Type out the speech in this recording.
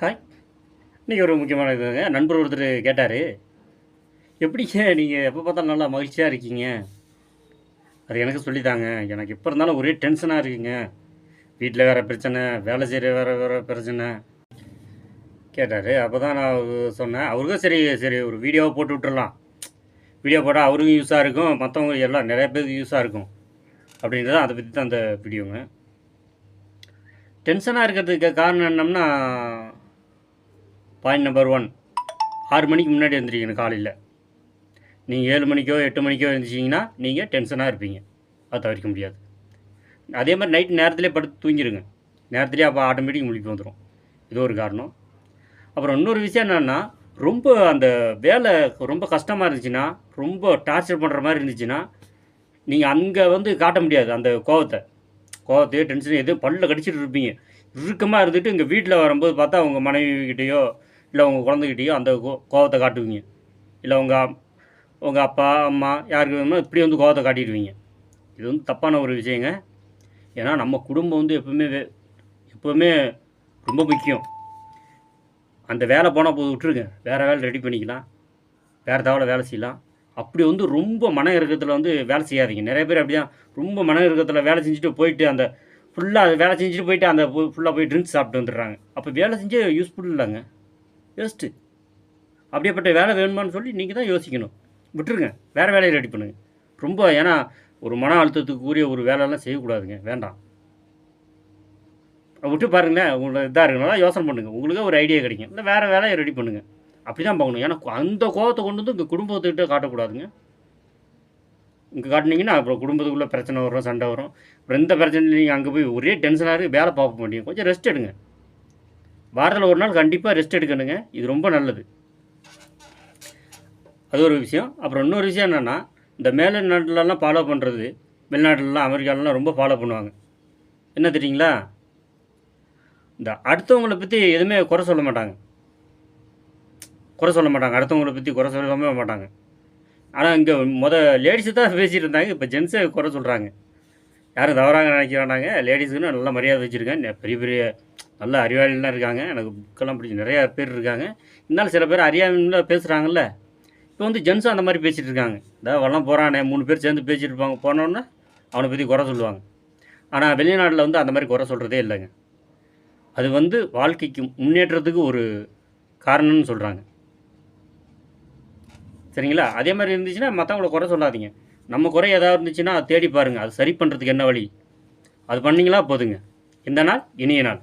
Hi! இன்னைக்கு ஒரு முக்கியமான இதுங்க. நண்பர் ஒருத்தர் கேட்டாரு, "எப்படிங்க நீங்க எப்போ பார்த்தாலும் நல்லா மகிழ்ச்சியா இருக்கீங்க? அது எனக்கு சொல்லித்தாங்க. எனக்கு எப்போ இருந்தாலும் ஒரே டென்ஷனா இருக்குங்க. வீட்ல வேற பிரச்சனை, வேலை செய்ற வேற வேற பிரச்சனை." கேட்டாரு. அப்போ தான் நான் சொன்னேன். அவருக்கும் சரி சரி ஒரு வீடியோவா போட்டு விட்டுறலாம். வீடியோ போட்டா அவருக்கும் யூஸா இருக்கும். மற்றவங்க எல்லாம் நிறைய பேருக்கு யூஸா இருக்கும். அப்படின்றது அதை பற்றி தான் அந்த வீடியோங்க. டென்ஷனா இருக்கிறதுக்கு காரணம் என்னம்னா, பாயிண்ட் நம்பர் 1 6 மணிக்கு முன்னாடி எழுந்திரிக்கணும் காலையில. நீங்கள் 7 மணிக்கோ 8 மணிக்கோ எழுந்திரிச்சிங்கன்னா நீங்கள் டென்ஷனாக இருப்பீங்க. அது தவிர்க்க முடியாது. அதே மாதிரி நைட் நேரத்திலே படுத்து தூங்கிடுங்க. நேரத்திலே அப்போ ஆட்டோமேட்டிக் முழிப்பு வந்துடும். இது ஒரு காரணம். அப்புறம் இன்னொரு விஷயம் என்னென்னா, ரொம்ப அந்த வேலை ரொம்ப கஷ்டமாக இருந்துச்சுன்னா, ரொம்ப டார்ச்சர் பண்ணுற மாதிரி இருந்துச்சுன்னா, நீங்கள் அங்கே வந்து காட்ட முடியாது அந்த கோவத்தையோ டென்ஷன் எதுவும் பல்ல கடிச்சிட்டு இருப்பீங்க. இறுக்கமாக இருந்துட்டு இங்கே வீட்டில் வரும்போது பார்த்தா உங்கள் மனைவிக்கிட்டேயோ இல்லை உங்கள் குழந்தைகிட்டேயோ அந்த கோவத்தை காட்டுவீங்க. இல்லை உங்கள் அப்பா அம்மா யாருக்கு வேணுமோ இப்படி வந்து கோவத்தை காட்டிடுவீங்க. இது வந்து தப்பான ஒரு விஷயங்க. ஏன்னா நம்ம குடும்பம் வந்து எப்போவுமே ரொம்ப முக்கியம். அந்த வேலை போனால் போது விட்டுருங்க, வேறு வேலை ரெடி பண்ணிக்கலாம், வேறு தகவலை வேலை செய்யலாம். அப்படி வந்து ரொம்ப மன இறுக்கத்தில் வந்து வேலை செய்யாதீங்க. நிறைய பேர் அப்படி தான் ரொம்ப மன இறுக்கத்தில் வேலை செஞ்சுட்டு போயிட்டு அந்த ஃபுல்லாக வேலை செஞ்சுட்டு போயிட்டு அந்த ஃபுல்லாக போய் ட்ரிங்க்ஸ் சாப்பிட்டு வந்துடுறாங்க. அப்போ வேலை செஞ்சு யூஸ்ஃபுல் இல்லைங்க, வேஸ்ட்டு. அப்படியேப்பட்ட வேலை வேணுமான்னு சொல்லி நீங்கள் தான் யோசிக்கணும். விட்டுருங்க, வேறு வேலையை ரெடி பண்ணுங்கள். ரொம்ப ஏன்னா ஒரு மன அழுத்தத்துக்கு கூடிய ஒரு வேலையெல்லாம் செய்யக்கூடாதுங்க, வேண்டாம். விட்டு பாருங்களேன், உங்களுக்கு இதாக இருக்குனால யோசனை பண்ணுங்கள், உங்களுக்கு ஒரு ஐடியா கிடைக்கும். இல்லை வேறு வேலையை ரெடி பண்ணுங்கள். அப்படி தான் பார்க்கணும். ஏன்னா அந்த கோவத்தை கொண்டு வந்து இங்கே குடும்பத்துக்கிட்ட காட்டக்கூடாதுங்க. இங்கே காட்டினீங்கன்னா அப்புறம் குடும்பத்துக்குள்ளே பிரச்சனை வரும், சண்டை வரும். அப்புறம் எந்த பிரச்சனையும் நீங்கள் அங்கே போய் ஒரே டென்ஷனாக இருக்குது, வேலை பார்க்க மாட்டீங்க. கொஞ்சம் ரெஸ்ட் எடுங்க. வாரத்தில் ஒரு நாள் கண்டிப்பாக ரெஸ்ட் எடுக்கணுங்க. இது ரொம்ப நல்லது. அது ஒரு விஷயம். அப்புறம் இன்னொரு விஷயம் என்னென்னா, இந்த மேலை நாட்டிலலாம் ஃபாலோ பண்ணுறது, வெளிநாட்டிலலாம் அமெரிக்காலலாம் ரொம்ப ஃபாலோ பண்ணுவாங்க. என்ன தெரியுங்களா? இந்த அடுத்தவங்களை பற்றி எதுவுமே குறை சொல்ல மாட்டாங்க. அடுத்தவங்களை பற்றி குறை சொல்லவே மாட்டாங்க. ஆனால் இங்கே லேடிஸு தான் பேசிகிட்டு இருந்தாங்க. இப்போ ஜென்ஸை குறை சொல்கிறாங்க. யாரும் தவறாக நினைக்க வேண்டாங்க. லேடிஸுக்குன்னு நல்ல மரியாதை வச்சுருக்கேன். பெரிய பெரிய நல்ல அறிவாளிலாம் இருக்காங்க. எனக்கு புக்கெல்லாம் பிடிச்சி நிறையா பேர் இருக்காங்க. இருந்தாலும் சில பேர் அறியாமையில் பேசுகிறாங்கல்ல. இப்போ வந்து ஜென்ஸும் அந்த மாதிரி பேசிகிட்டு இருக்காங்க. வரலாம் போகிறானே 3 பேர் சேர்ந்து பேசிகிட்டு இருப்பாங்க, போனோன்னே அவனை பற்றி குறை சொல்லுவாங்க. ஆனால் வெளிநாட்டில் வந்து அந்த மாதிரி குறை சொல்கிறதே இல்லைங்க. அது வந்து வாழ்க்கைக்கு முன்னேற்றத்துக்கு ஒரு காரணம்னு சொல்கிறாங்க. சரிங்களா? அதே மாதிரி இருந்துச்சுன்னா மற்றவங்கள குறை சொல்லாதீங்க. நம்ம குறை ஏதாவது இருந்துச்சுன்னா தேடி பாருங்கள், அது சரி பண்ணுறதுக்கு என்ன வழி, அது பண்ணிங்களா போதுங்க. இந்த நாள் இனிய நாள்.